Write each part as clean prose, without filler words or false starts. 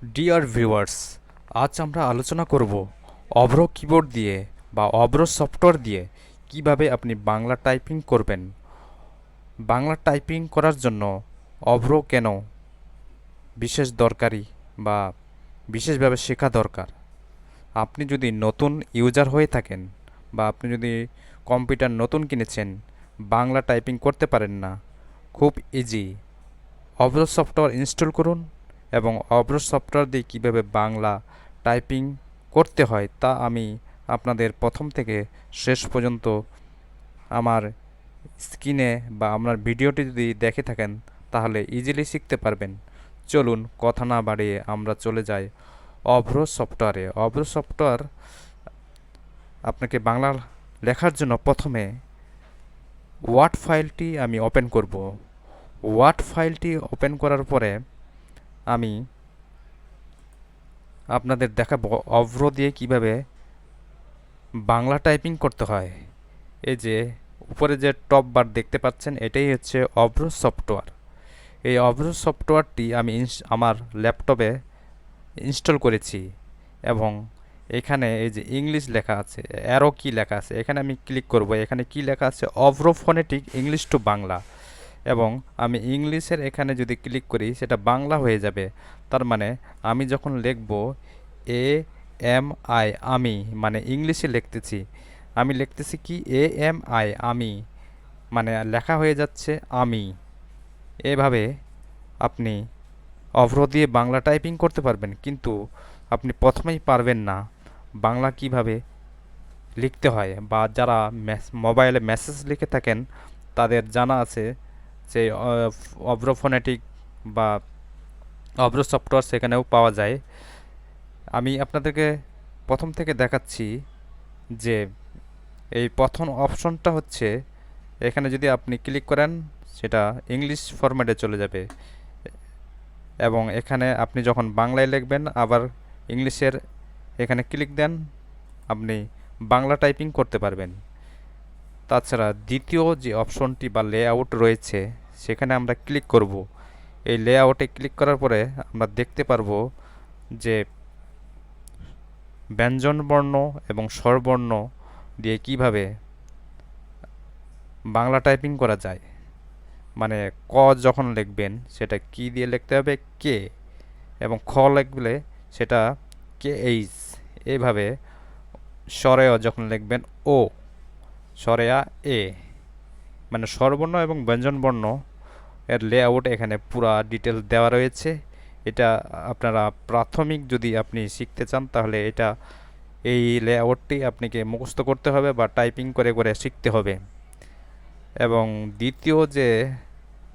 Dear viewers, আজ আমরা আলোচনা করব অভ্র কিবোর্ড দিয়ে বা অভ্র সফটওয়্যার দিয়ে কিভাবে আপনি বাংলা টাইপিং করবেন। বাংলা টাইপিং করার জন্য অভ্র কেন বিশেষ দরকারি বা বিশেষভাবে শেখা দরকার। আপনি যদি নতুন ইউজার হয়ে থাকেন বা আপনি যদি কম্পিউটার নতুন কিনেছেন, বাংলা টাইপিং করতে পারেন না, খুব ইজি। অভ্র সফটওয়্যার ইনস্টল করুন এবং অভ্র সফটওয়্যার দিয়ে কীভাবে বাংলা টাইপিং করতে হয় তা আমি আপনাদের প্রথম থেকে শেষ পর্যন্ত আমার স্ক্রিনে বা আপনার ভিডিওটি যদি দেখে থাকেন তাহলে ইজিলি শিখতে পারবেন। চলুন কথা না বাড়িয়ে আমরা চলে যাই অভ্র সফটওয়্যারে। অভ্র সফটওয়্যার আপনাকে বাংলা লেখার জন্য প্রথমে ওয়ার্ড ফাইলটি আমি ওপেন করব। ওয়ার্ড ফাইলটি ওপেন করার পরে আমি আপনাদের দেখাবো অভ্র দিয়ে কিভাবে বাংলা টাইপিং করতে হয়। এই যে উপরে যে টপ বার দেখতে পাচ্ছেন, এটাই হচ্ছে অভ্র সফটওয়্যার। এই অভ্র সফটওয়্যারটি আমি আমার ল্যাপটপে ইনস্টল করেছি এবং এখানে এই যে ইংলিশ লেখা আছে, অ্যারো কি লেখা আছে, এখানে আমি ক্লিক করব। এখানে কি লেখা আছে? অভ্র ফোনেটিক ইংলিশ টু বাংলা। এবং আমি ইংলিশের এখানে যদি ক্লিক করি সেটা বাংলা হয়ে যাবে। তার মানে আমি যখন লিখব এ এম আই, আমি, মানে ইংলিশে লিখতেছি, আমি লিখতেছি কি এ এম আই, আমি, মানে লেখা হয়ে যাচ্ছে আমি। এভাবে আপনি অভ্র দিয়ে বাংলা টাইপিং করতে পারবেন, কিন্তু আপনি প্রথমেই পারবেন না বাংলা কিভাবে লিখতে হয়। বা যারা মোবাইলে মেসেজ লিখে থাকেন তাদের জানা আছে যে অভ্র ফোনেটিক বা অভ্র সফটওয়্যার সেখানেও পাওয়া যায়। আমি আপনাদেরকে প্রথম থেকে দেখাচ্ছি যে এই প্রথম অপশনটা হচ্ছে, এখানে যদি আপনি ক্লিক করেন সেটা ইংলিশ ফরম্যাটে চলে যাবে এবং এখানে আপনি যখন বাংলায় লিখবেন আবার ইংলিশের এখানে ক্লিক দেন, আপনি বাংলা টাইপিং করতে পারবেন। তাছাড়া দ্বিতীয় যে অপশনটি বা লেআউট রয়েছে সেখানে আমরা ক্লিক করব। এই লেআউটে ক্লিক করার পরে আমরা দেখতে পারবো যে ব্যঞ্জনবর্ণ এবং স্বরবর্ণ দিয়ে কিভাবে বাংলা টাইপিং করা যায়। মানে ক যখন লিখবেন সেটা কি দিয়ে লিখতে হবে? কে। এবং খ লিখলে সেটা কে এইচ। এইভাবে স্বরেয় যখন লিখবেন ও, স্বরেয়া এ, মানে স্বরবর্ণ এবং ব্যঞ্জনবর্ণ এর লেআউট এখানে পুরা ডিটেলস দেওয়া রয়েছে। এটা আপনারা প্রাথমিক যদি আপনি শিখতে চান তাহলে এই লেআউটটি আপনাকে মুখস্থ করতে হবে বা টাইপিং করে করে শিখতে হবে। এবং দ্বিতীয় যে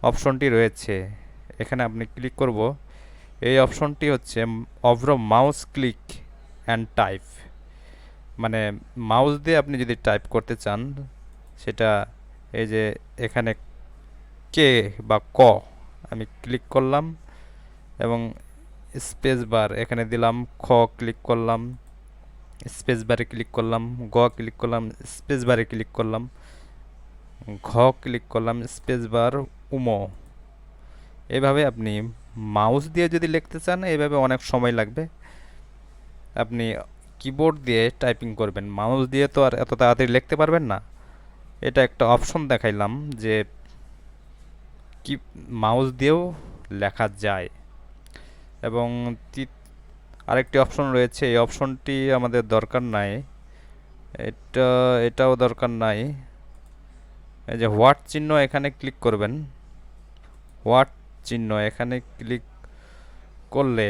অপশনটি রয়েছে এখানে আপনি ক্লিক করব। এই অপশনটি হচ্ছে অভ্র মাউস ক্লিক অ্যান্ড টাইপ, মানে মাউস দিয়ে আপনি যদি টাইপ করতে চান সেটা এই যে এখানে কে বা ক আমি ক্লিক করলাম এবং স্পেস বার এখানে দিলাম, খ ক্লিক করলাম, স্পেস বারে ক্লিক করলাম, গ ক্লিক করলাম, স্পেস বারে ক্লিক করলাম, ঘ ক্লিক করলাম, স্পেস বার, উমো। এভাবে আপনি মাউস দিয়ে যদি লিখতে চান এভাবে অনেক সময় লাগবে। আপনি কিবোর্ড দিয়ে টাইপিং করবেন, মাউস দিয়ে তো আর এত তাড়াতাড়ি লিখতে পারবেন না। এটা একটা অপশন দেখাইলাম যে কি মাউস দিয়েও লেখা যায়। এবং আরেকটি অপশন রয়েছে, এই অপশনটি আমাদের দরকার নাই, এটাও দরকার নাই। এই যে হোয়াট চিহ্ন এখানে ক্লিক করবেন। হোয়াট চিহ্ন এখানে ক্লিক করলে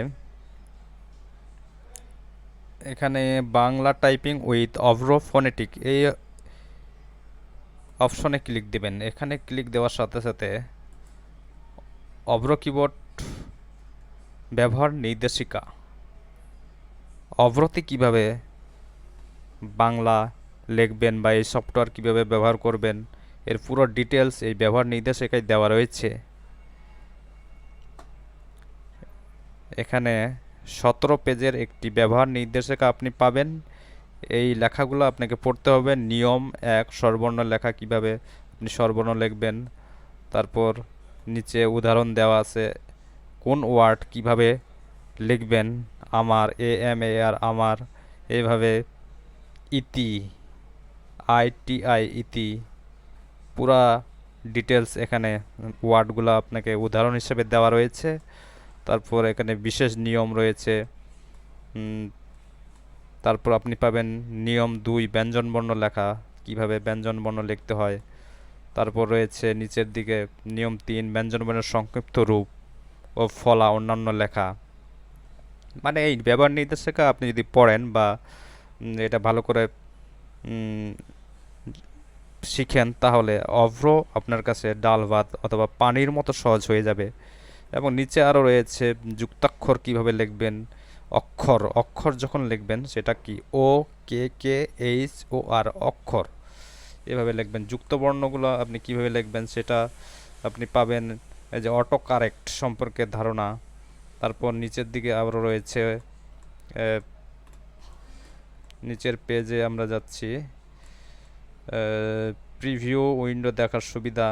এখানে Bangla typing with Avro phonetic এই অপশনে ক্লিক দিবেন। এখানে ক্লিক দেওয়ার সাথে সাথে অভ্র কিবোর্ড ব্যবহার নির্দেশিকা, অভ্রতে কিভাবে বাংলা লিখবেন বা এই সফটওয়্যার কীভাবে ব্যবহার করবেন এর পুরো ডিটেলস এই ব্যবহার নির্দেশিকায় দেওয়া রয়েছে। এখানে 17 পেজের একটি ব্যবহার নির্দেশিকা আপনি পাবেন। এই লেখাগুলো আপনাকে পড়তে হবে। নিয়ম 1, স্বরবর্ণ লেখা, কিভাবে আপনি স্বরবর্ণ লিখবেন। তারপর নিচে উদাহরণ দেওয়া আছে কোন ওয়ার্ড কিভাবে লিখবেন আমার, AMAR আমার, এইভাবে ইতি, ITI ইতি, পুরা ডিটেলস এখানে ওয়ার্ডগুলো আপনাকে উদাহরণ হিসেবে দেওয়া রয়েছে। তারপর এখানে বিশেষ নিয়ম রয়েছে। তারপর আপনি পাবেন নিয়ম 2 ব্যঞ্জনবর্ণ লেখা, কিভাবে ব্যঞ্জনবর্ণ লিখতে হয়। তারপর রয়েছে নিচের দিকে নিয়ম 3 ব্যঞ্জনবর্ণের সংক্ষিপ্ত রূপ ও ফলা অন্যান্য লেখা। মানে এই ব্যবহার নির্দেশিকা আপনি যদি পড়েন বা এটা ভালো করে শিখেন, তাহলে অভ্র আপনার কাছে ডাল ভাত অথবা পানির মতো সহজ হয়ে যাবে। এবং নিচে আরও রয়েছে যুক্তাক্ষর কিভাবে লিখবেন, অক্ষর অক্ষর যখন লিখবেন সেটা কি ও কে কে এইচ ও আর অক্ষর এভাবে লিখবেন। যুক্ত বর্ণগুলো আপনি কিভাবে লিখবেন সেটা আপনি পাবেন এই যে অটো কারেক্ট সম্পর্কে ধারণা। তারপর নিচের দিকে আরও রয়েছে নিচের পেজে আমরা যাচ্ছি, প্রিভিউ উইন্ডো দেখার সুবিধা।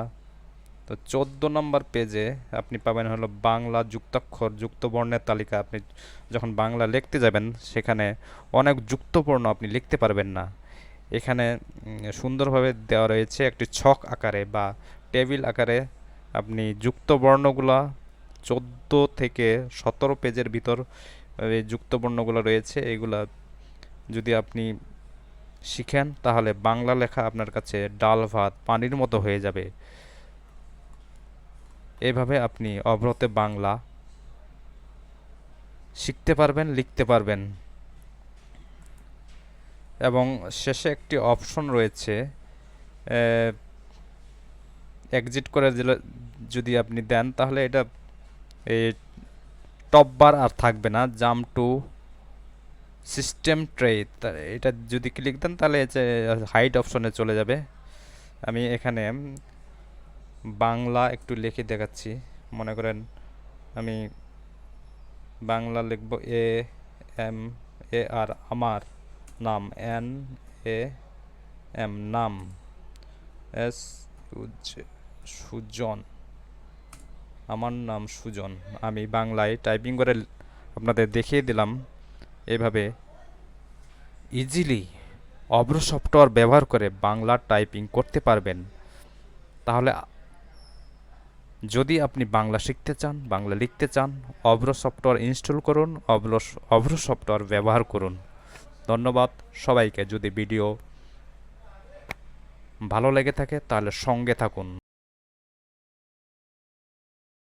তো 14 নম্বর পেজে আপনি পাবেন হলো বাংলা যুক্তাক্ষর যুক্ত বর্ণের তালিকা। আপনি যখন বাংলা লিখতে যাবেন সেখানে অনেক যুক্তবর্ণ আপনি লিখতে পারবেন না। এখানে সুন্দরভাবে দেওয়া রয়েছে একটি ছক আকারে বা টেবিল আকারে। আপনি যুক্ত বর্ণগুলা 14 থেকে 17 পেজের ভিতর এই যুক্ত বর্ণগুলো রয়েছে। এগুলা যদি আপনি শিখেন তাহলে বাংলা লেখা আপনার কাছে ডাল ভাত পানির মতো হয়ে যাবে। এভাবে আপনি অভ্রতে বাংলা শিখতে পারবেন, লিখতে পারবেন। এবং শেষে একটি অপশন রয়েছে, এক্সিট করে যদি আপনি দেন তাহলে এটা এই টপ বার আর থাকবে না, জাম্প টু সিস্টেম ট্রে, এটা যদি ক্লিক দেন তাহলে হাইড অপশনে চলে যাবে। আমি এখানে বাংলা একটু লিখে দেখাচ্ছি। মনে করেন আমি বাংলা লিখব AMAR আমার নাম, NAM নাম, সুজন আমার নাম সুজন। আমি বাংলায় টাইপিং করে আপনাদের দেখিয়ে দিলাম। এভাবে ইজিলি অভ্র সফটওয়্যার ব্যবহার করে বাংলা টাইপিং করতে পারবেন। তাহলে যদি আপনি বাংলা শিখতে চান, বাংলা লিখতে চান, অভ্র সফটওয়্যার ইনস্টল করুন, অভ্র সফটওয়্যার ব্যবহার করুন। ধন্যবাদ সবাইকে। যদি ভিডিও ভালো লেগে থাকে তাহলে সঙ্গে থাকুন।